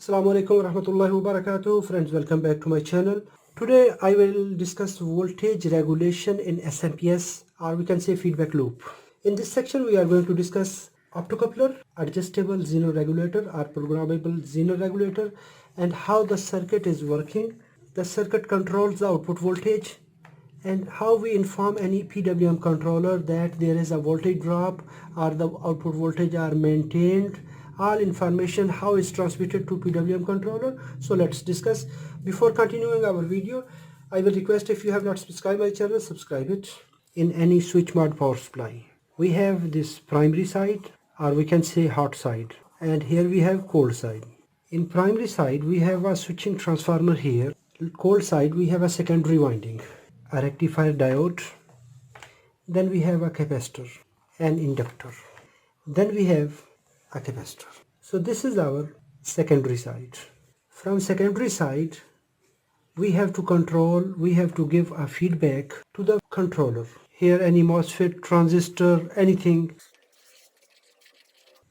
Assalamu alaikum warahmatullahi wabarakatuh. Friends, welcome back to my channel. Today I will discuss voltage regulation in SMPS, or we can say feedback loop. In this section we are going to discuss optocoupler, adjustable Zener regulator or programmable Zener regulator, and how the circuit is working. The circuit controls the output voltage, and how we inform any PWM controller that there is a voltage drop or the output voltage are maintained. All information how is transmitted to PWM controller. So let's discuss. Before continuing our video, I will request, if you have not subscribed my channel, subscribe it. In any switch mode power supply, we have this primary side, or we can say hot side, and here we have cold side. In primary side we have a switching transformer here. Cold side we have a secondary winding, a rectifier diode, then we have a capacitor, an inductor, then we have a capacitor. So this is our secondary side. From secondary side we have to control, we have to give a feedback to the controller. Here any MOSFET, transistor, anything,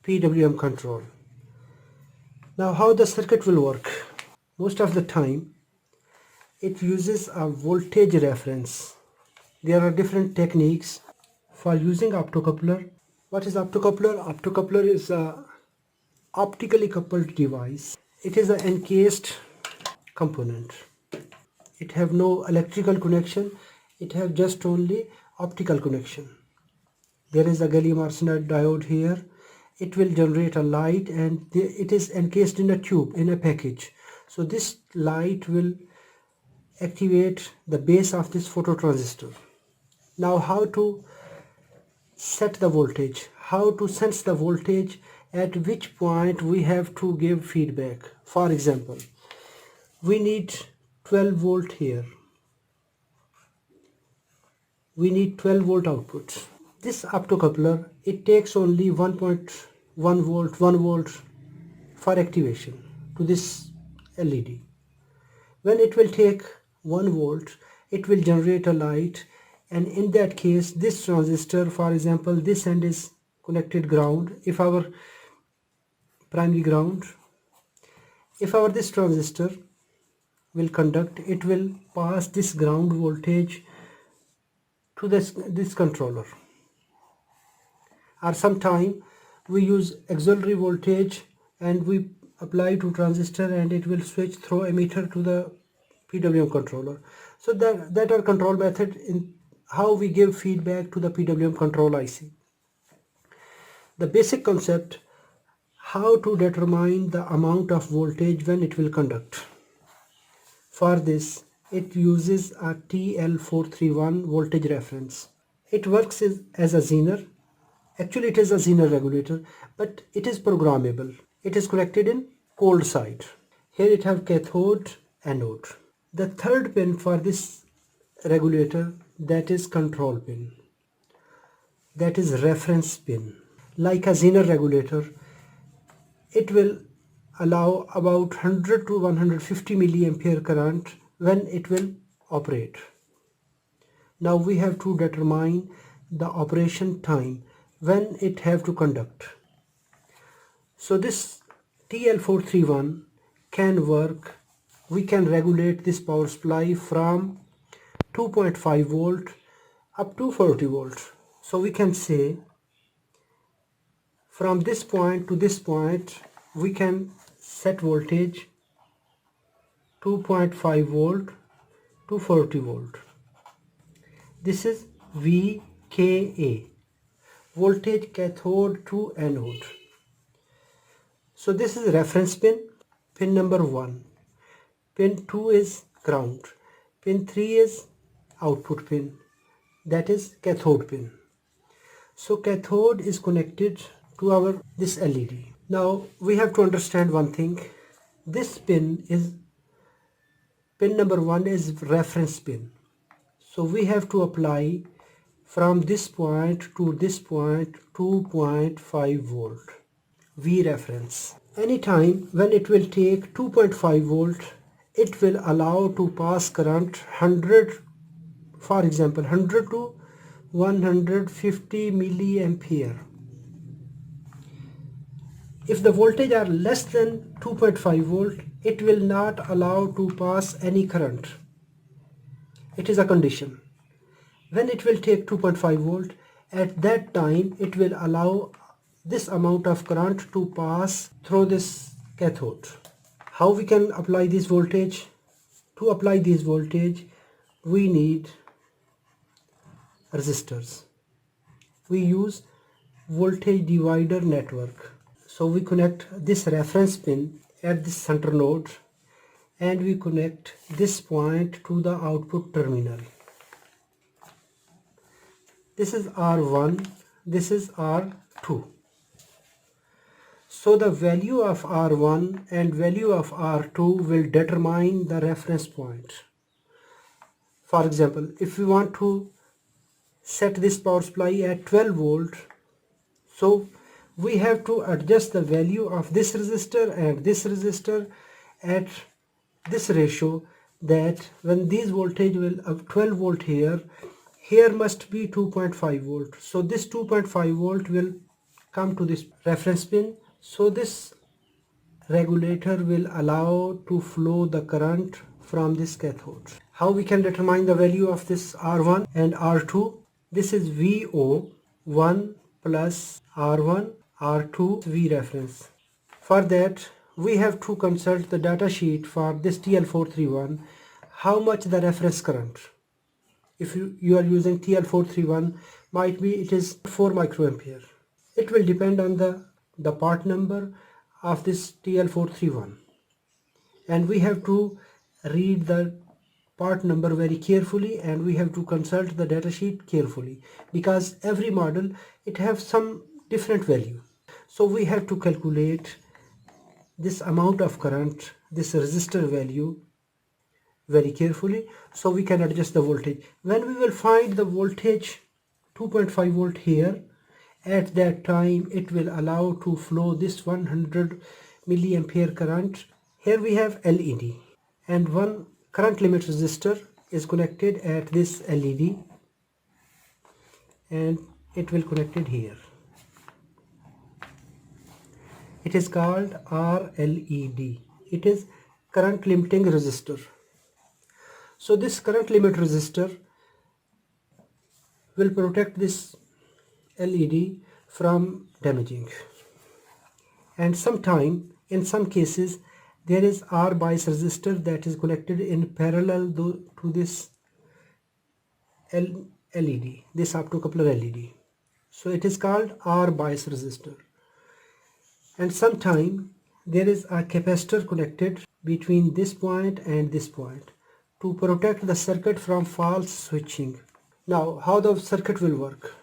PWM control. Now how the circuit will work? Most of the time it uses a voltage reference. There are different techniques for using optocoupler. What is optocoupler? Optocoupler is a optically coupled device. It is an encased component. It have no electrical connection. It have just only optical connection. There is a gallium arsenide diode here. It will generate a light, and it is encased in a tube, in a package. So this light will activate the base of this phototransistor. Now how to set the voltage, how to sense the voltage, at which point we have to give feedback. For example, we need 12 volt here, we need 12 volt output. This optocoupler, it takes only 1.1 volt, 1 volt for activation to this LED. When it will take 1 volt, it will generate a light, and in that case this transistor, for example, this end is connected ground. If our primary ground, if our this transistor will conduct, it will pass this ground voltage to this controller. Or sometime we use auxiliary voltage and we apply to transistor, and it will switch through emitter to the PWM controller. So that are control method in how we give feedback to the PWM control IC. The basic concept, how to determine the amount of voltage when it will conduct. For this it uses a TL431 voltage reference. It works as a Zener. Actually it is a Zener regulator, but it is programmable. It is connected in cold side. Here it have cathode, anode. The third pin for this regulator, that is control pin, that is reference pin. Like a Zener regulator, it will allow about 100 to 150 milliampere current when it will operate. Now we have to determine the operation time when it have to conduct. So this TL431 can work. We can regulate this power supply from 2.5 volt up to 40 volt. So we can say from this point to this point we can set voltage 2.5 volt to 40 volt. This is VKA, voltage cathode to anode. So this is reference pin, pin number 1. Pin 2 is ground. Pin 3 is output pin, that is cathode pin. So cathode is connected to our this LED. Now we have to understand one thing. This pin number 1 is reference pin. So we have to apply from this point to this point 2.5 volt V reference. Anytime when it will take 2.5 volt, it will allow to pass current 100, for example 100 to 150 milliampere. If the voltage are less than 2.5 volt, it will not allow to pass any current. It is a condition. When it will take 2.5 volt, at that time it will allow this amount of current to pass through this cathode. How we can apply this voltage? To apply this voltage, we need resistors. We use voltage divider network. So we connect this reference pin at the center node and we connect this point to the output terminal. This is R1, this is R2. So the value of R1 and value of R2 will determine the reference point. For example, if we want to set this power supply at 12 volt, so we have to adjust the value of this resistor and this resistor at this ratio, that when these voltage will of 12 volt here must be 2.5 volt. So this 2.5 volt will come to this reference pin. So this regulator will allow to flow the current from this cathode. How we can determine the value of this R1 and R2? This is VO1 plus R1 R2 V reference. For that we have to consult the data sheet for this TL431, how much the reference current. If you are using TL431, might be it is 4 microampere. It will depend on the part number of this TL431, and we have to read the part number very carefully and we have to consult the data sheet carefully, because every model it have some different value. So we have to calculate this amount of current, this resistor value very carefully, so we can adjust the voltage. When we will find the voltage 2.5 volt here, at that time it will allow to flow this 100 milliampere current. Here we have LED and one current limit resistor is connected at this LED and it will connected here. It is called RLED. It is current limiting resistor. So this current limit resistor will protect this LED from damaging. And in some cases there is R bias resistor that is connected in parallel to this LED, this optocoupler LED. So it is called R bias resistor. And sometime there is a capacitor connected between this point and this point to protect the circuit from false switching. Now how the circuit will work?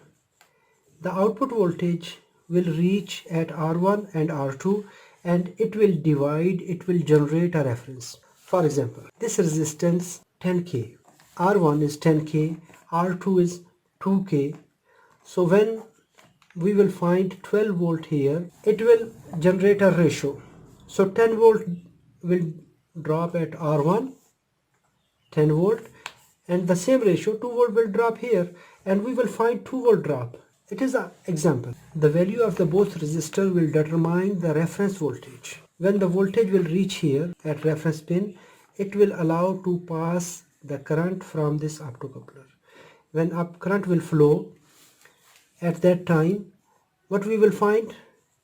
The output voltage will reach at R1 and R2 and it will divide, it will generate a reference. For example, this resistance 10K, R1 is 10K, R2 is 2K. So when we will find 12 volt here, it will generate a ratio. So 10 volt will drop at R1, 10 volt, and the same ratio 2 volt will drop here and we will find 2 volt drop. It is an example. The value of the both resistor will determine the reference voltage. When the voltage will reach here at reference pin, it will allow to pass the current from this optocoupler. When current will flow, at that time what we will find,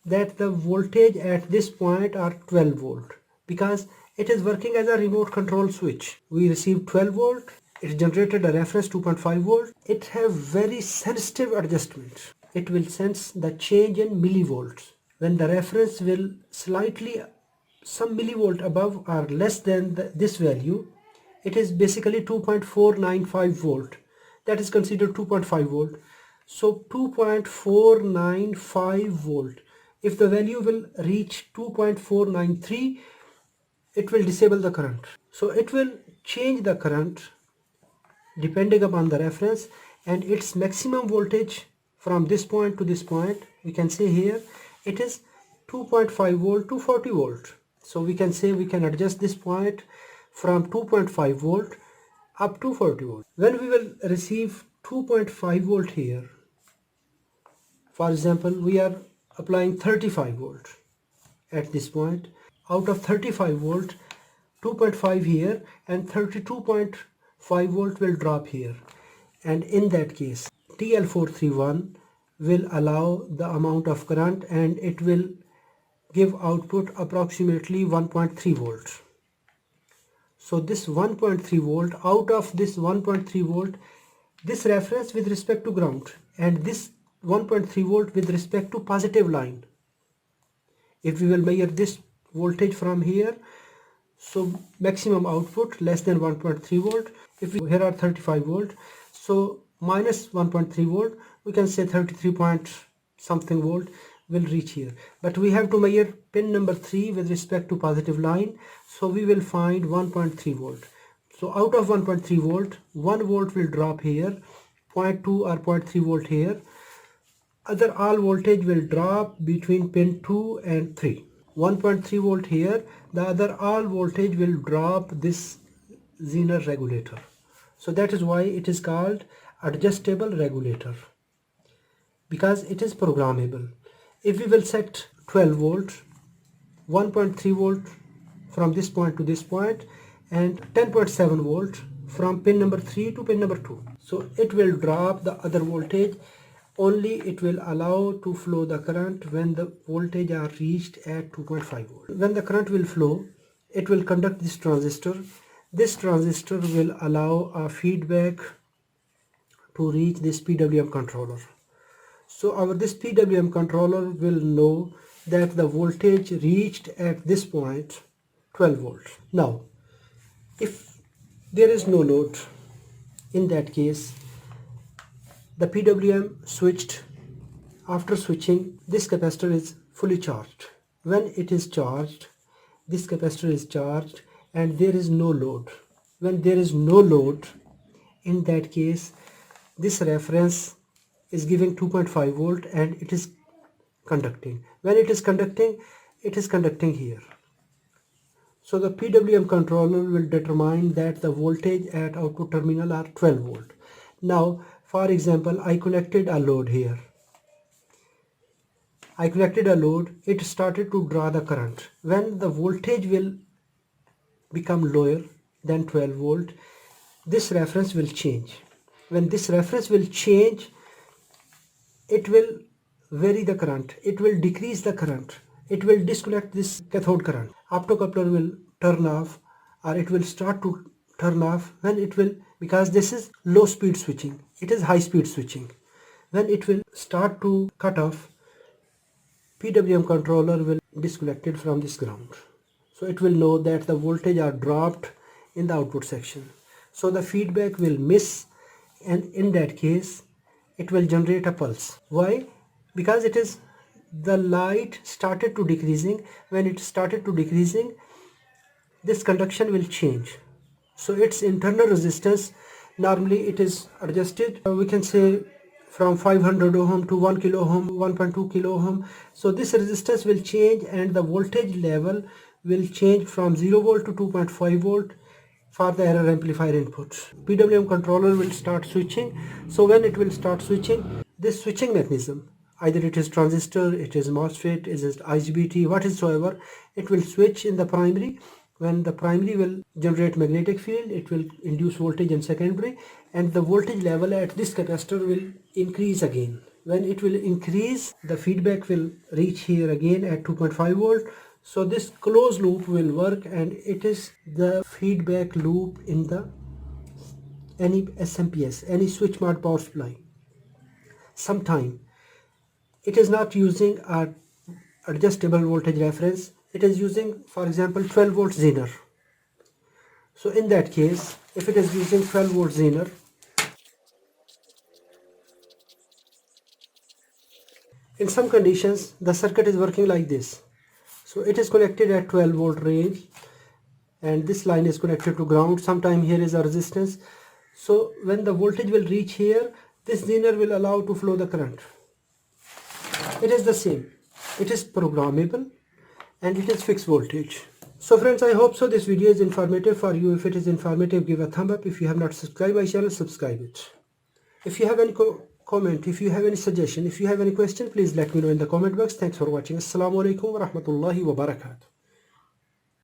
that the voltage at this point are 12 volt, because it is working as a remote control switch. We receive 12 volt, it generated a reference 2.5 volt. It have very sensitive adjustment. It will sense the change in millivolts. When the reference will slightly some millivolt above or less than this value, it is basically 2.495 volt. That is considered 2.5 volt. So 2.495 volt. If the value will reach 2.493, it will disable the current. So it will change the current depending upon the reference, and its maximum voltage from this point to this point, we can say here it is 2.5 volt to 40 volt. So we can say we can adjust this point from 2.5 volt up to 40 volt. When we will receive 2.5 volt here, for example, we are applying 35 volt. at this point. Out of 35 volt, 2.5 here and 32.5 volt will drop here, and in that case TL431 will allow the amount of current and it will give output approximately 1.3 volts. So this 1.3 volt, out of this 1.3 volt, this reference with respect to ground and this 1.3 volt with respect to positive line. If we will measure this voltage from here, so maximum output less than 1.3 volt. If we, here are 35 volt, so minus 1.3 volt, we can say 33 point something volt will reach here. But we have to measure pin number 3 with respect to positive line, so we will find 1.3 volt. So out of 1.3 volt, 1 volt will drop here, 0.2 or 0.3 volt here. Other all voltage will drop between pin 2 and 3. 1.3 volt here, the other all voltage will drop this Zener regulator. So that is why it is called adjustable regulator, because it is programmable. If we will set 12 volt, 1.3 volt from this point to this point, and 10.7 volt from pin number 3 to pin number 2. So it will drop the other voltage, only it will allow to flow the current when the voltage are reached at 2.5 volt. When the current will flow, it will conduct this transistor. This transistor will allow a feedback to reach this PWM controller. So this PWM controller will know that the voltage reached at this point 12 volts. Now, if there is no load, in that case, the PWM switched. After switching, this capacitor is fully charged. When it is charged, this capacitor is charged and there is no load. When there is no load, in that case, this reference is giving 2.5 volt and it is conducting. When it is conducting here. So the PWM controller will determine that the voltage at output terminal are 12 volt. Now, for example, I connected a load here. I connected a load, it started to draw the current. When the voltage will become lower than 12 volt, this reference will change. When this reference will change, it will vary the current, it will decrease the current, it will disconnect this cathode current. Optocoupler will turn off, or it will start to turn off when it will, because this is low speed switching, it is high speed switching. When it will start to cut off, PWM controller will disconnect it from this ground. So it will know that the voltage are dropped in the output section. So the feedback will miss, and in that case it will generate a pulse. Why? Because it is, the light started to decreasing. When it started to decreasing, this conduction will change. So its internal resistance, normally it is adjusted, we can say from 500 ohm to 1 kilo ohm, 1.2 kilo ohm. So this resistance will change and the voltage level will change from 0 volt to 2.5 volt for the error amplifier input. PWM controller will start switching. So when it will start switching, this switching mechanism, either it is transistor, it is MOSFET, it is IGBT, whatsoever, it will switch in the primary. When the primary will generate magnetic field, it will induce voltage in secondary, and the voltage level at this capacitor will increase again. When it will increase, the feedback will reach here again at 2.5 volt. So this closed loop will work, and it is the feedback loop in the any SMPS, any switch mode power supply. Sometime it is not using a adjustable voltage reference, it is using, for example, 12 volt Zener. So in that case, if it is using 12 volt Zener, in some conditions the circuit is working like this. So it is connected at 12 volt range and this line is connected to ground. Sometime here is a resistance. So when the voltage will reach here, this Zener will allow to flow the current. It is the same. It is programmable and it is fixed voltage. So friends, I hope so this video is informative for you. If it is informative, give a thumb up. If you have not subscribed my channel, subscribe it. If you have any comment. If you have any suggestion, if you have any question, please let me know in the comment box. Thanks for watching. Assalamu alaikum wa rahmatullahi wa barakatuh.